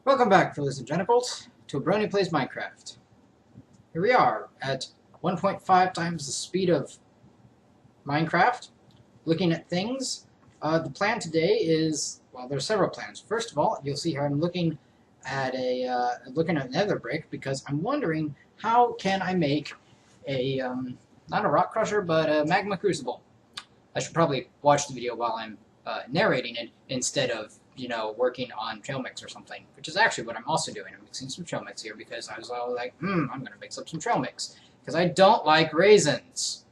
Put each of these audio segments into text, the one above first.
Welcome back, fellas and genitals, to a Brony Plays Minecraft. Here we are at 1.5 times the speed of Minecraft, looking at things. The plan today is, well, there's several plans. First of all, you'll see here I'm looking at nether brick because I'm wondering how can I make a not a rock crusher but a magma crucible. I should probably watch the video while I'm narrating it instead of working on trail mix or something, which is actually what I'm also doing. I'm mixing some trail mix here because I was all like, I'm going to mix up some trail mix because I don't like raisins.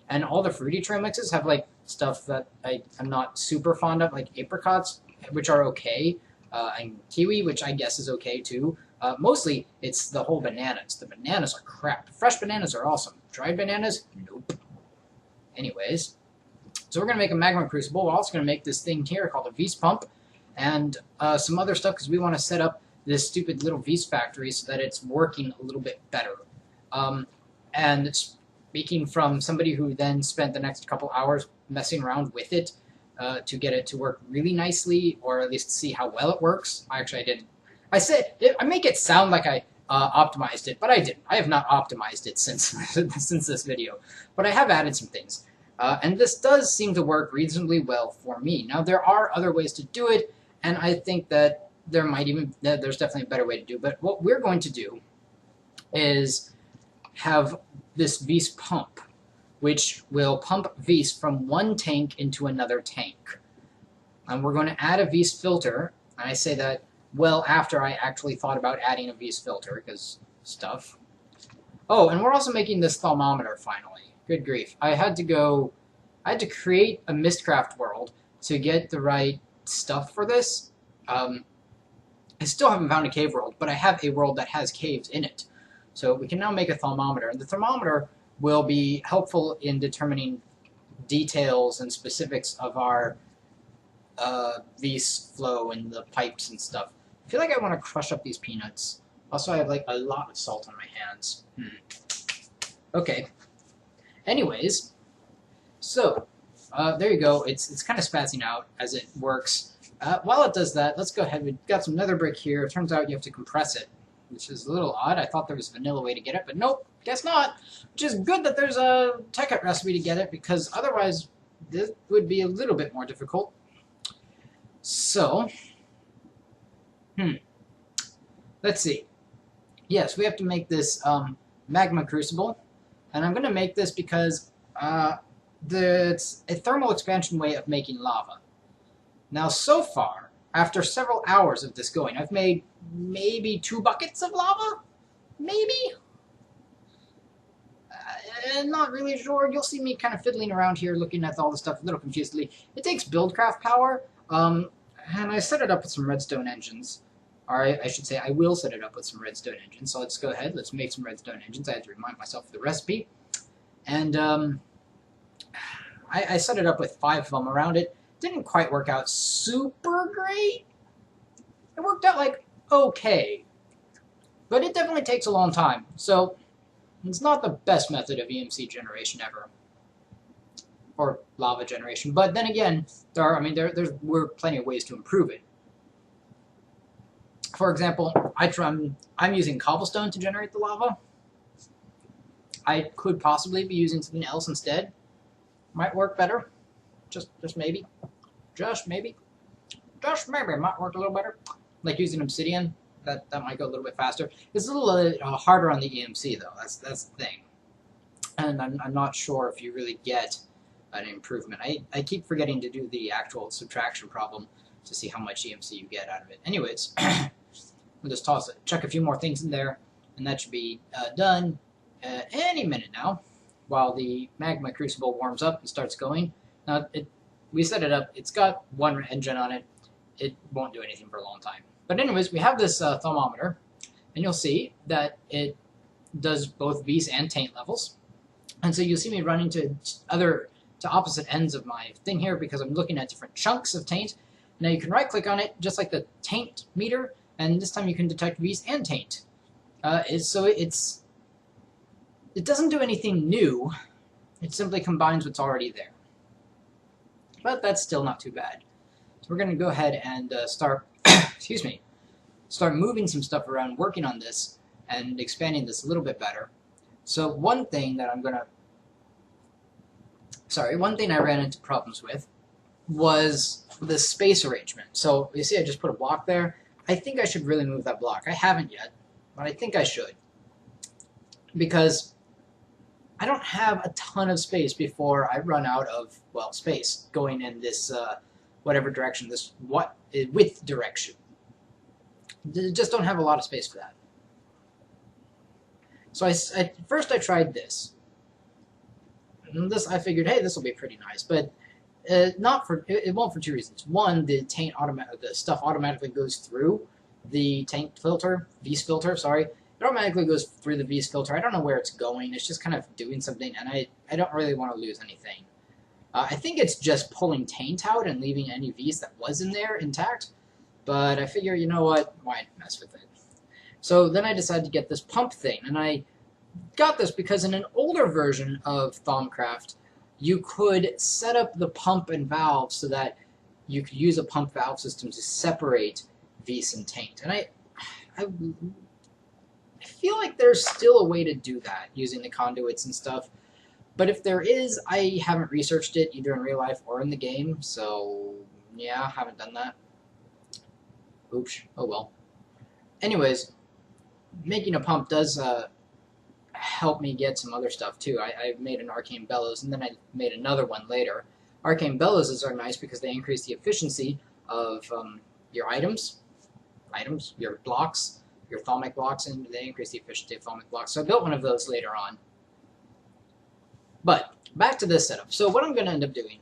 And all the fruity trail mixes have like stuff that I'm not super fond of, like apricots, which are okay, and kiwi, which I guess is okay too. Mostly, it's the whole bananas. The bananas are crap. Fresh bananas are awesome. Dried bananas, nope. Anyways, so we're going to make a magma crucible. We're also going to make this thing here called a V's pump and some other stuff because we want to set up this stupid little V's factory so that it's working a little bit better. And speaking from somebody who then spent the next couple hours messing around with it to get it to work really nicely, or at least see how well it works. I didn't. I make it sound like I optimized it, but I didn't. I have not optimized it since since this video, but I have added some things. And this does seem to work reasonably well for me. Now, there are other ways to do it, and I think that there's definitely a better way to do it. But what we're going to do is have this V's pump, which will pump V's from one tank into another tank. And we're going to add a V's filter, and I say that well after I actually thought about adding a V's filter, because stuff. Oh, and we're also making this thermometer finally. Good grief. I had to create a Mistcraft world to get the right stuff for this. I still haven't found a cave world, but I have a world that has caves in it. So we can now make a thermometer, and the thermometer will be helpful in determining details and specifics of our V's flow and the pipes and stuff. I feel like I want to crush up these peanuts. Also, I have like a lot of salt on my hands. Okay. Anyways, so there you go. It's kind of spazzing out as it works. While it does that, let's go ahead. We've got some nether brick here. It turns out you have to compress it, which is a little odd. I thought there was a vanilla way to get it, but nope, guess not. Which is good that there's a Tekky recipe to get it, because otherwise this would be a little bit more difficult. So, let's see. Yes, we have to make this magma crucible. And I'm going to make this because it's a thermal expansion way of making lava. Now, so far, after several hours of this going, I've made maybe 2 buckets of lava? Maybe? Not really sure. You'll see me kind of fiddling around here looking at all the stuff a little confusedly. It takes buildcraft power, and I set it up with some redstone engines. Or I should say I will set it up with some redstone engines. So let's go ahead. Let's make some redstone engines. I had to remind myself of the recipe. And I set it up with 5 of them around it. Didn't quite work out super great. It worked out like okay. But it definitely takes a long time. So it's not the best method of EMC generation ever. Or lava generation. But then again, there were plenty of ways to improve it. For example, I'm using cobblestone to generate the lava. I could possibly be using something else instead. Might work better. Just maybe. Just maybe. Just maybe it might work a little better. Like using obsidian. That might go a little bit faster. It's a little harder on the EMC though. That's the thing. And I'm not sure if you really get an improvement. I keep forgetting to do the actual subtraction problem to see how much EMC you get out of it. Anyways. We'll just toss it, chuck a few more things in there, and that should be done any minute now, while the magma crucible warms up and starts going. Now, we set it up. It's got 1 engine on it. It won't do anything for a long time. But anyways, we have this thermometer, and you'll see that it does both V's and taint levels. And so you'll see me running to opposite ends of my thing here because I'm looking at different chunks of taint. Now you can right-click on it, just like the taint meter, and this time you can detect V's and taint. So it doesn't do anything new. It simply combines what's already there. But that's still not too bad. So we're going to go ahead and start excuse me, start moving some stuff around, working on this, and expanding this a little bit better. So one thing I ran into problems with was the space arrangement. So you see I just put a block there. I think I should really move that block. I haven't yet, but I think I should. Because I don't have a ton of space before I run out of, well, space going in this whatever direction, this width direction. Just don't have a lot of space for that. So first I tried this. And this I figured, hey, this will be pretty nice, but it won't for two reasons. One, the stuff automatically goes through the taint filter, V's filter. Sorry, it automatically goes through the V's filter. I don't know where it's going. It's just kind of doing something, and I don't really want to lose anything. I think it's just pulling taint out and leaving any V's that was in there intact. But I figure, you know what? Why mess with it? So then I decided to get this pump thing, and I got this because in an older version of Thaumcraft, you could set up the pump and valve so that you could use a pump valve system to separate V's and taint. And I feel like there's still a way to do that using the conduits and stuff. But if there is, I haven't researched it either in real life or in the game. So yeah, haven't done that. Oops. Oh well. Anyways, making a pump does help me get some other stuff too. I made an arcane bellows, and then I made another one later. Arcane bellows are nice because they increase the efficiency of your items, your blocks, your thaumic blocks, and they increase the efficiency of thaumic blocks. So I built one of those later on. But back to this setup. So what I'm going to end up doing,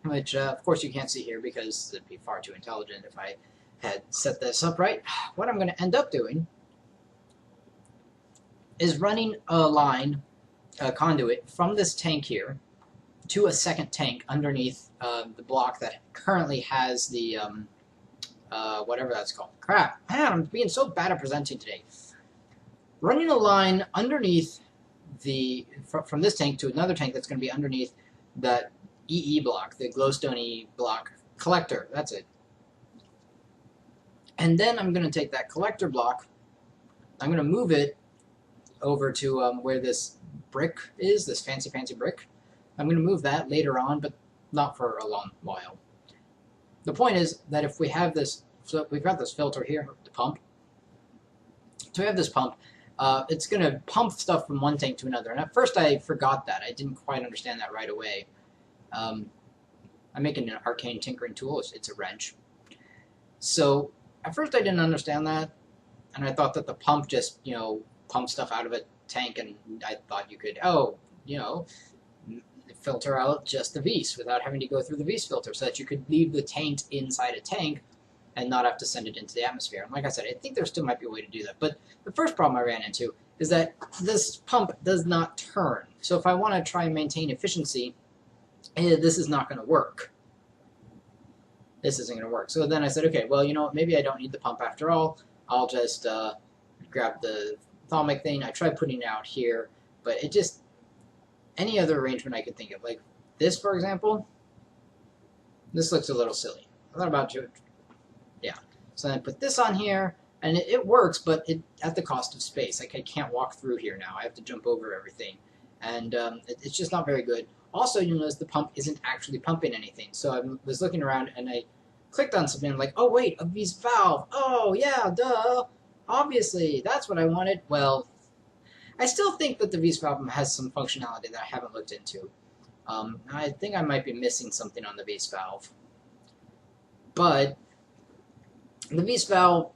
which of course you can't see here because it'd be far too intelligent if I had set this up right. What I'm going to end up doing is running a line, a conduit, from this tank here to a second tank underneath the block that currently has the, whatever that's called. Crap, man, I'm being so bad at presenting today. Running a line underneath from this tank to another tank that's going to be underneath that EE block, the glowstone block collector, that's it. And then I'm going to take that collector block, I'm going to move it over to where this brick is, this fancy brick. I'm going to move that later on, but not for a long while. The point is that if we have this, so we've got this filter here, the pump. So we have this pump. It's going to pump stuff from one tank to another. And at first I forgot that. I didn't quite understand that right away. I'm making an arcane tinkering tool. It's a wrench. So at first I didn't understand that. And I thought that the pump just, pump stuff out of a tank, and I thought you could, filter out just the V's without having to go through the V's filter, so that you could leave the taint inside a tank and not have to send it into the atmosphere. And like I said, I think there still might be a way to do that. But the first problem I ran into is that this pump does not turn. So if I want to try and maintain efficiency, this is not going to work. This isn't going to work. So then I said, okay, well, maybe I don't need the pump after all. I'll just grab the thaumic thing. I tried putting it out here, but it just, any other arrangement I could think of, like this, for example, this looks a little silly. I thought about it. Yeah. So then I put this on here, and it works, but at the cost of space. Like, I can't walk through here now. I have to jump over everything, and it's just not very good. Also, you'll notice the pump isn't actually pumping anything. So I was looking around, and I clicked on something. I'm like, oh wait, a V's valve. Oh yeah, duh. Obviously, that's what I wanted. Well, I still think that the V's valve has some functionality that I haven't looked into. I think I might be missing something on the V's valve. But the V's valve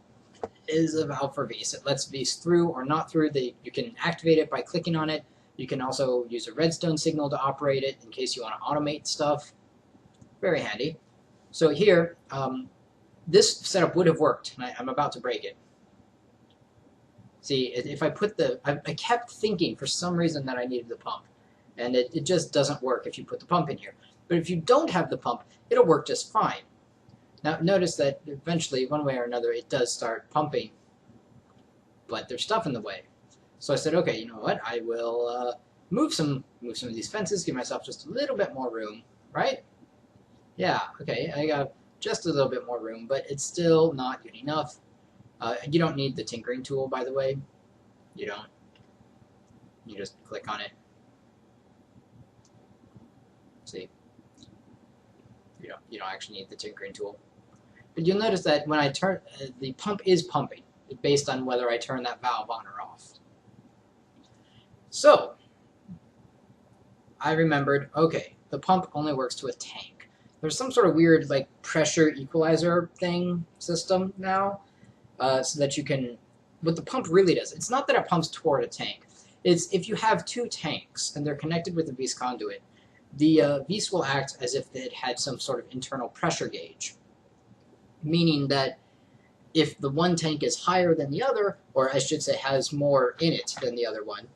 is a valve for V's. It lets V's through or not through. You can activate it by clicking on it. You can also use a redstone signal to operate it in case you want to automate stuff. Very handy. So here, this setup would have worked, and I'm about to break it. See, if I put I kept thinking for some reason that I needed the pump, and it just doesn't work if you put the pump in here. But if you don't have the pump, it'll work just fine. Now notice that eventually, one way or another, it does start pumping, but there's stuff in the way. So I said, okay, you know what? I will move some of these fences, give myself just a little bit more room, right? Yeah, okay, I got just a little bit more room, but it's still not good enough. You don't need the tinkering tool, by the way. You don't. You just click on it. See? You don't actually need the tinkering tool. But you'll notice that when I turn, the pump is pumping based on whether I turn that valve on or off. So, I remembered, okay, the pump only works to a tank. There's some sort of weird like pressure equalizer thing system now, so that you can, what the pump really does, it's not that it pumps toward a tank. It's if you have two tanks and they're connected with a Vise conduit, the Vise will act as if it had some sort of internal pressure gauge, meaning that if the one tank is higher than the other, or I should say has more in it than the other one,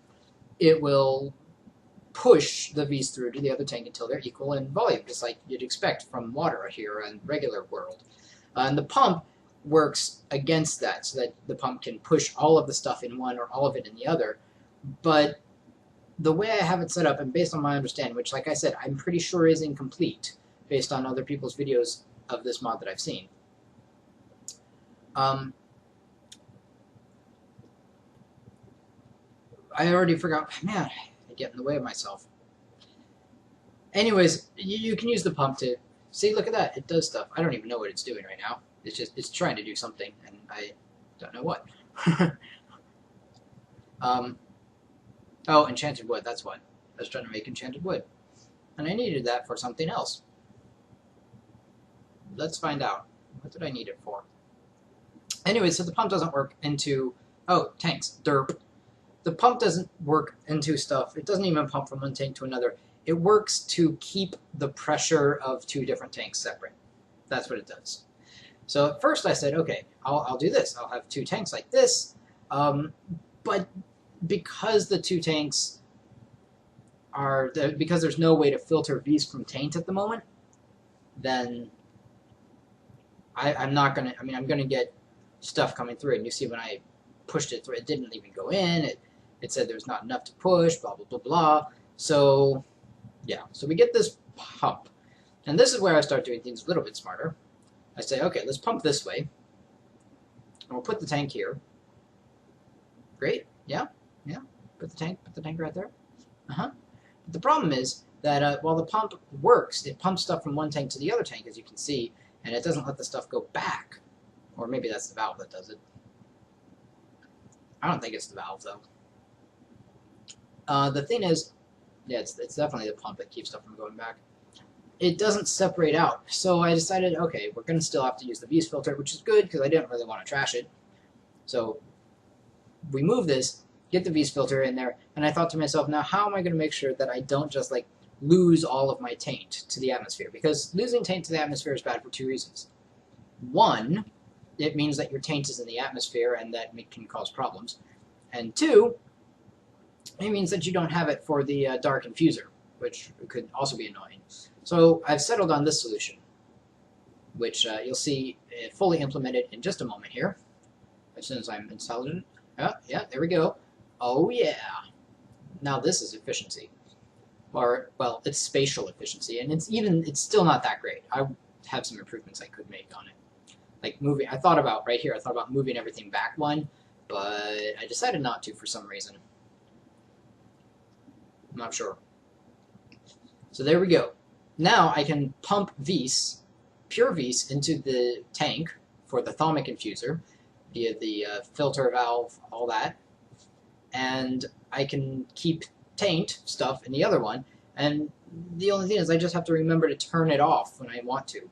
it will push the Vise through to the other tank until they're equal in volume, just like you'd expect from water here in the regular world. And the pump works against that, so that the pump can push all of the stuff in one or all of it in the other. But the way I have it set up, and based on my understanding, which, like I said, I'm pretty sure is incomplete based on other people's videos of this mod that I've seen, I already forgot. Man, I get in the way of myself. Anyways, you can use the pump to see. Look at that; it does stuff. I don't even know what it's doing right now. It's trying to do something, and I don't know what. Oh, enchanted wood. That's what I was trying to make. Enchanted wood, and I needed that for something else. Let's find out. What did I need it for? Anyway, so the pump doesn't work into... Oh, tanks. Derp. The pump doesn't work into stuff. It doesn't even pump from one tank to another. It works to keep the pressure of two different tanks separate. That's what it does. So at first I said, okay, I'll do this. I'll have two tanks like this. But because the two tanks are... Because there's no way to filter Vise from taint at the moment, then I'm not going to... I mean, I'm going to get stuff coming through it. And you see when I pushed it through, it didn't even go in. It said there's not enough to push, blah, blah, blah, blah. So, yeah. So we get this pump. And this is where I start doing things a little bit smarter. I say, okay, let's pump this way. And we'll put the tank here. Great. Yeah. Yeah. Put the tank right there. Uh-huh. But the problem is that while the pump works, it pumps stuff from one tank to the other tank, as you can see, and it doesn't let the stuff go back. Or maybe that's the valve that does it. I don't think it's the valve, though. The thing is, yeah, it's definitely the pump that keeps stuff from going back. It doesn't separate out. So I decided, okay, we're going to still have to use the Vise filter, which is good because I didn't really want to trash it. So we move this, get the Vise filter in there, and I thought to myself, now how am I going to make sure that I don't just like lose all of my taint to the atmosphere? Because losing taint to the atmosphere is bad for two reasons. One, it means that your taint is in the atmosphere and that can cause problems. And two, it means that you don't have it for the dark infuser, which could also be annoying. So I've settled on this solution, which you'll see fully implemented in just a moment here, as soon as I'm installed it. Yeah, there we go. Oh yeah. Now this is efficiency. Or, well, it's spatial efficiency, and it's still not that great. I have some improvements I could make on it. Like moving, I thought about moving everything back one, but I decided not to for some reason. I'm not sure. So there we go. Now I can pump Vise, pure Vise, into the tank for the thaumic infuser via the filter valve, all that. And I can keep taint stuff in the other one. And the only thing is I just have to remember to turn it off when I want to.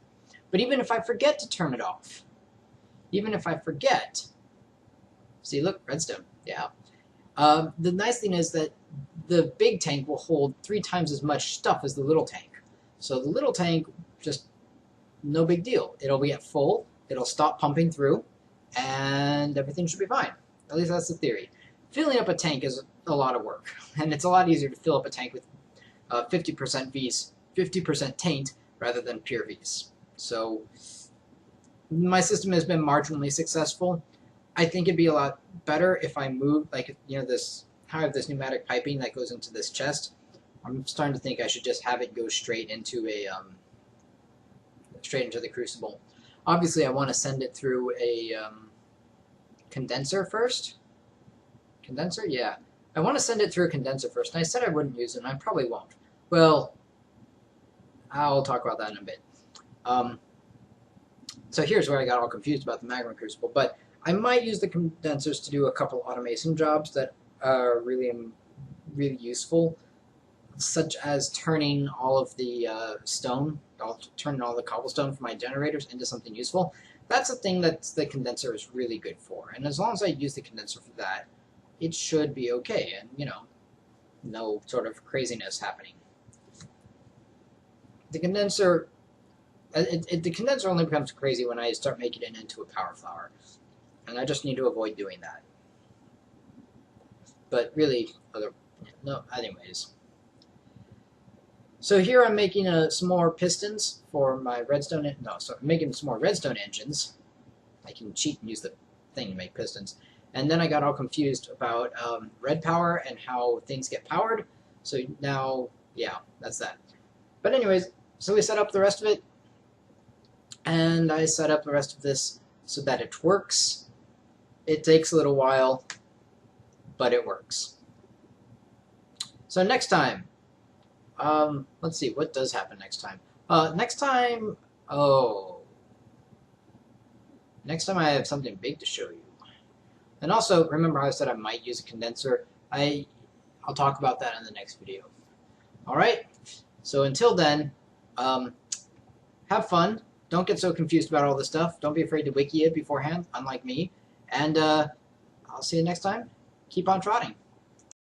But even if I forget to turn it off, even if I forget, see, look, redstone, yeah. The nice thing is that the big tank will hold 3 times as much stuff as the little tank. So the little tank, just no big deal. It'll be at full, it'll stop pumping through, and everything should be fine. At least that's the theory. Filling up a tank is a lot of work, and it's a lot easier to fill up a tank with 50% Vise, 50% taint, rather than pure Vise. So my system has been marginally successful. I think it'd be a lot better if I moved, like, you know, this, how I have this pneumatic piping that goes into this chest. I'm starting to think I should just have it go straight into a, straight into the crucible. Obviously, I want to send it through a condenser first. Condenser? Yeah. I want to send it through a condenser first, and I said I wouldn't use it, and I probably won't. Well, I'll talk about that in a bit. So here's where I got all confused about the magma crucible, but I might use the condensers to do a couple automation jobs that are really useful, such as turning all of the stone, turning all the cobblestone from my generators into something useful. That's a thing that the condenser is really good for, and as long as I use the condenser for that, it should be okay, and, you know, no sort of craziness happening. The condenser, the condenser only becomes crazy when I start making it into a power flower, and I just need to avoid doing that. But really, anyways. So here I'm making some more pistons for my redstone. I'm making some more redstone engines. I can cheat and use the thing to make pistons. And then I got all confused about red power and how things get powered. So now, yeah, that's that. But anyways, so we set up the rest of it. And I set up the rest of this so that it works. It takes a little while, but it works. So next time, let's see, what does happen next time? Next time I have something big to show you. And also, remember how I said I might use a condenser? I'll talk about that in the next video. Alright, so until then, have fun. Don't get so confused about all this stuff. Don't be afraid to wiki it beforehand, unlike me. And I'll see you next time. Keep on trotting.